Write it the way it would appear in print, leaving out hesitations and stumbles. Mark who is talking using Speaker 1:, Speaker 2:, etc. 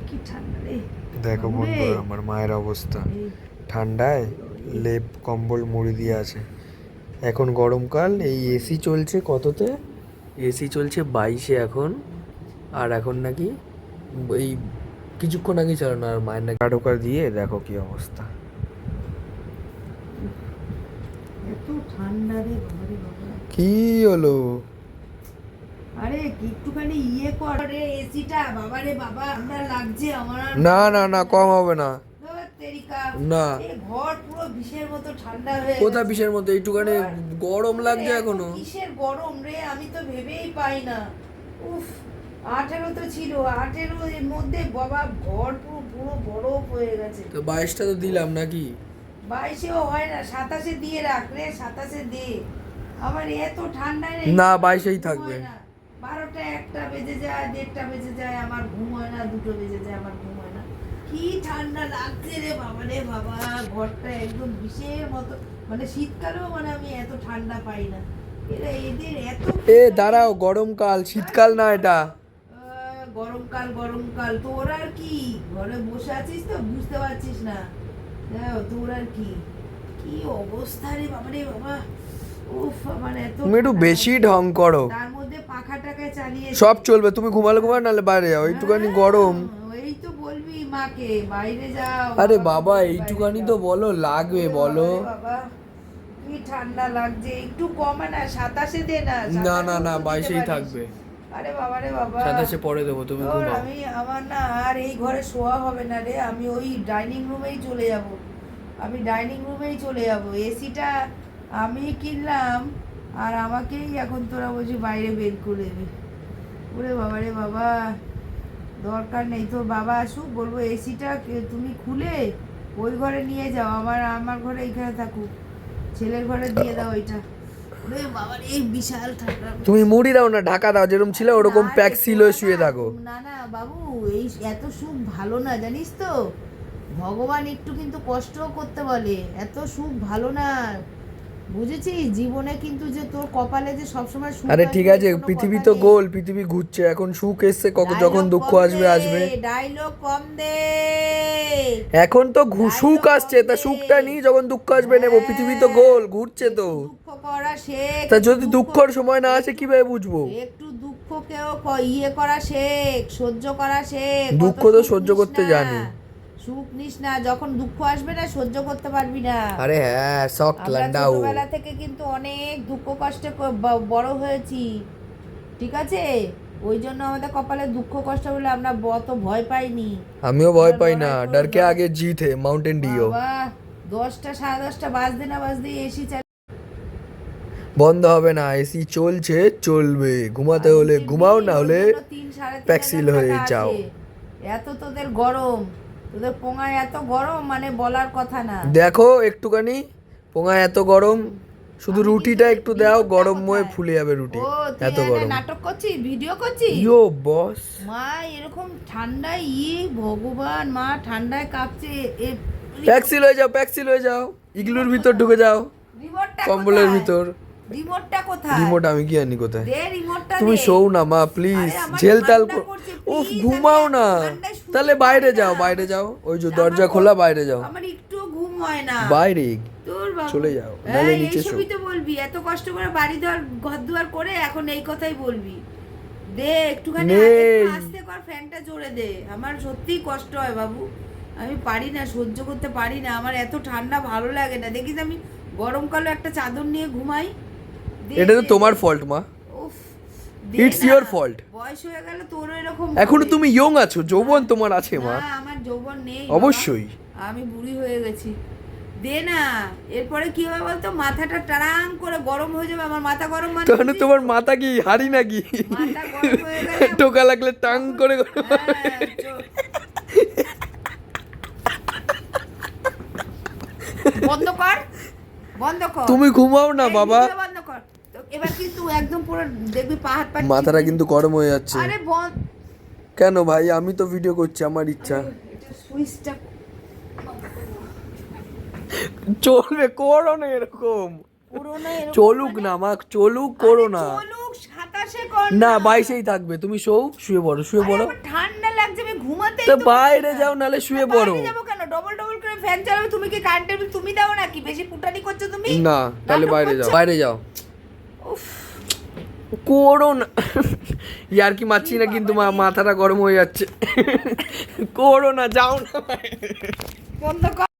Speaker 1: কি ঠান্ডা রে।
Speaker 2: দেখো বন্ধুরা আমার মায়ের অবস্থা, ঠান্ডায় লেপ কম্বল মুড়ি দিয়ে আছে। এখন গরমকাল, এই এসি চলছে কততে, এসি চলছে 22-এ এখন। আর এখন নাকি এই কিছুক্ষণ আগে চালানো, আর মায়ের নাকি ঢোকা দিয়ে দেখো কি অবস্থা।
Speaker 1: এত ঠান্ডা রে বাবা রে বাবা।
Speaker 2: কি হলো?
Speaker 1: আরে একটুখানি ইয়ে কর রে এসিটা, বাবা রে বাবা আমরা লাগছে আমার।
Speaker 2: না না না, কম হবে না। না,
Speaker 1: ঘর পুরো বিষের মতো ঠান্ডা হয়ে
Speaker 2: কোথা বিষের মতো, এইটুখানি গরম লাগছে এখনো।
Speaker 1: কিসের গরম রে, আমি তো ভেবেই পাই না। উফ, 18 তো ছিল, 18 এর মধ্যে বাবা ঘর পুরো পুরো বরফ হয়ে গেছে।
Speaker 2: তো 22টা তো দিলাম নাকি?
Speaker 1: 22-এও হয় না, 27-এ দিয়ে রাখ রে, 27-এ দে। আমার এত ঠান্ডায়
Speaker 2: না, 22-এই থাকবে।
Speaker 1: 12টা 1টা বেজে যায়, 1:30টা বেজে যায়, আমার ঘুম হয় না, 2টো বেজে যায়, আমার ঘুম হয় না। কি ঠান্ডা লাগছে রে বাবা রে বাবা, ঘরটা একদম বিষের মতো। মানে শীতকালেও মানে আমি এত ঠান্ডা পাই না। এদের এত
Speaker 2: দাঁড়াও, গরমকাল, শীতকাল না এটা।
Speaker 1: গরমকাল গরমকাল, তোর আর কি, ঘরে বসে আছিস তো বুঝতে পারছিস না। তোর আর কি, কি অবস্থা রে বাবা রে বাবা। উফ, মানে এত
Speaker 2: তুমি একটু বেশি ঢং করো।
Speaker 1: তার মধ্যে পাখাটাকে চালিয়ে
Speaker 2: সব চলবে, তুমি ঘুমালে ঘুমাও, নাহলে বাইরে যাও, একটুখানি গরম।
Speaker 1: এই তো বলবি মাকে বাইরে যাও।
Speaker 2: আরে বাবা, এইটুখানি তো বলো লাগবে, বলো।
Speaker 1: বাবা কি ঠান্ডা লাগছে, একটু কমে না, 27-এ দে না।
Speaker 2: না না না, 22-এই থাকবে।
Speaker 1: আরে বাবা রে বাবা,
Speaker 2: 27-এ পরে দেবো, তুমি ঘুমাও।
Speaker 1: আমি আমার না আর এই ঘরে শোয়া হবে না রে, আমি ওই ডাইনিং রুমেই চলে যাব। আমি ডাইনিং রুমেই চলে যাব। এসিটা আমি কিনলাম আর আমাকেই এখন তোরা বলছি বাইরে বের করে দেবে। ওরে বাবা রে বাবা, দরকার নেই, তোর বাবা আসুক, বলবো এসিটা তুমি খুলে ওই ঘরে নিয়ে যাও, আমার ঘরে এইখানে থাকুক, ছেলের ঘরে দিয়ে দাও ওইটা। ওরে বাবা রে, এই বিশাল ঠান্ডা।
Speaker 2: তুমি মুড়ি দাও না, ঢাকা দাও, যেরকম ছিল ওরকম প্যাক সিল হয়ে শুয়ে থাকো।
Speaker 1: না না বাবু, এই এত সুখ ভালো না, জানিস তো। ভগবান একটু কিন্তু কষ্টও করতে বলে, এত সুখ ভালো না, বুঝেছিস? জীবনে কিন্তু যে তোর কপালে যে সবসময় সুখ।
Speaker 2: আরে ঠিক আছে, পৃথিবী তো গোল, পৃথিবী ঘুরছে, এখন সুখ এসছে, যখন দুঃখ আসবে আসবে।
Speaker 1: ডায়লগ কম দে।
Speaker 2: এখন তো সুখ আসছে, তা সুখটা নিয়ে যখন দুঃখ আসবে নেবো, পৃথিবী তো গোল, ঘুরছে তো।
Speaker 1: দুঃখ করা শেখ।
Speaker 2: তা যদি দুঃখর সময় না আসে কিভাবে বুঝবো?
Speaker 1: একটু দুঃখকেও ইয়ে করা শেখ, সহ্য করা শেখ।
Speaker 2: দুঃখ তো সহ্য করতে জানি।
Speaker 1: সুখ নিস না, যখন দুঃখ আসবে না সহ্য করতে পারবি না।
Speaker 2: আরে হ্যাঁ, শক লান্ডাও।
Speaker 1: ছোটবেলা থেকে কিন্তু অনেক দুঃখ কষ্টে বড় হয়েছি, ঠিক আছে? ওই জন্য আমাদের কপালে দুঃখ কষ্ট বলে আমরা অত ভয় পাইনি।
Speaker 2: আমিও ভয় পাই না, ডর কে আগে জিত হে, মাউন্টেন ডিও।
Speaker 1: বাবা 10টা 10:30 বাজতে না বাজতে এসি
Speaker 2: বন্ধ হবে না, এসি চলছে, চলবে। ঘুমাতে হলে ঘুমাও, না হলে প্যাক্সিল হয়ে যাও।
Speaker 1: এত তোদের গরম, তোদের পোঙায় এত গরম, মানে বলার কথা না।
Speaker 2: দেখো একটুখানি পোঙায় এত গরম, শুধু রুটিটা একটু দাও, গরম হয়ে ফুলে যাবে রুটি, এত গরম।
Speaker 1: নাটক করছিস, ভিডিও করছিস?
Speaker 2: ইয়ো বস,
Speaker 1: মা এরকম ঠান্ডায় ভগবান, মা ঠান্ডায় কাঁপছে।
Speaker 2: প্যাক্সিল হয়ে যাও, প্যাক্সিল হয়ে যাও, ইগলুর ভিতর ঢুকে যাও, কম্বলের ভিতর।
Speaker 1: রিমোটটা কোথায়?
Speaker 2: রিমোট আমি কি জানি কোথায়।
Speaker 1: দে রিমোটটা,
Speaker 2: তুমি শোও না মা, প্লিজ, ঝেলতাল। উফ, ঘুমাও না, তাহলে বাইরে যাও, বাইরে যাও, ওই যে দরজা খোলা, বাইরে যাও।
Speaker 1: আমার একটু ঘুম হয় না
Speaker 2: বাইরে
Speaker 1: তোর বাবা,
Speaker 2: চলে যাও, নালে নিচে শো।
Speaker 1: এই তো বলবি, এত কষ্ট করে বাড়ি ঘর দুয়ার করে এখন এই কথাই বলবি? দে একটুখানি আস্তে কর, ফ্যানটা জোরে দে। আমার সত্যিই কষ্ট হয় বাবু, আমি পারি না, সহ্য করতে পারি না, আমার এত ঠান্ডা ভালো লাগে না। দেখিস আমি গরমকালে একটা চাদর নিয়ে ঘুমাই।
Speaker 2: এটা তো তোমার ফল্ট মা, ইটস ইওর ফল্ট।
Speaker 1: বয়স হয়ে গেল তোরও এরকম।
Speaker 2: এখনো তুমি ইয়ং আছো, যৌবন তোমার আছে মা।
Speaker 1: না, আমার যৌবন নেই
Speaker 2: অবশ্যই,
Speaker 1: আমি বুড়ি হয়ে গেছি। দে না, এরপরে কি হবে বলতো, মাথাটা টারাং করে গরম হয়ে যাবে, আমার মাথা গরম। মানে
Speaker 2: তখন তোমার মাথা কি হাড়ি নাকি?
Speaker 1: মাথা গরম হয়ে গেলে
Speaker 2: টোকা লাগলে টাং করে গরম।
Speaker 1: বন্ধ কর, বন্ধ কর,
Speaker 2: তুমি ঘুমাও না বাবা।
Speaker 1: বন্ধ কর। এবার কিন্তু একদম পুরো দেখবি পাহাড় পাহাড়
Speaker 2: মাথাটা কিন্তু গরম হয়ে যাচ্ছে।
Speaker 1: আরে
Speaker 2: কেন ভাই, আমি তো ভিডিও করছি, আমার ইচ্ছা।
Speaker 1: এটা সুইচটা
Speaker 2: চলবে, করো না এরকম, চলুক না মা, চলুক, করো না।
Speaker 1: চলুক, 27 22 কর
Speaker 2: না 22-এই থাকবে, তুমি শুয়ে পড়ো, শুয়ে পড়ো।
Speaker 1: আমার ঠান্ডা লাগছে, আমি ঘুমাতেই
Speaker 2: তো
Speaker 1: তো
Speaker 2: বাইরে
Speaker 1: পারছি না।
Speaker 2: যাও, নালে শুয়ে পড়ো।
Speaker 1: বাইরে যাবো কেন? ডবল ডবল করে ফ্যান চালাবে, তুমি কি কারেন্টের বিল তুমি দাও নাকি? বেশি ফুটানি করছো তুমি।
Speaker 2: না তাহলে
Speaker 1: নাটক
Speaker 2: বাইরে যাও,
Speaker 1: করছো?
Speaker 2: বাইরে যাও।
Speaker 1: উফ,
Speaker 2: করো না, ইয়ার কি মারছি না, কিন্তু মাথাটা গরম হয়ে যাচ্ছে। করো না, যাও না।
Speaker 1: বন্ধ কর।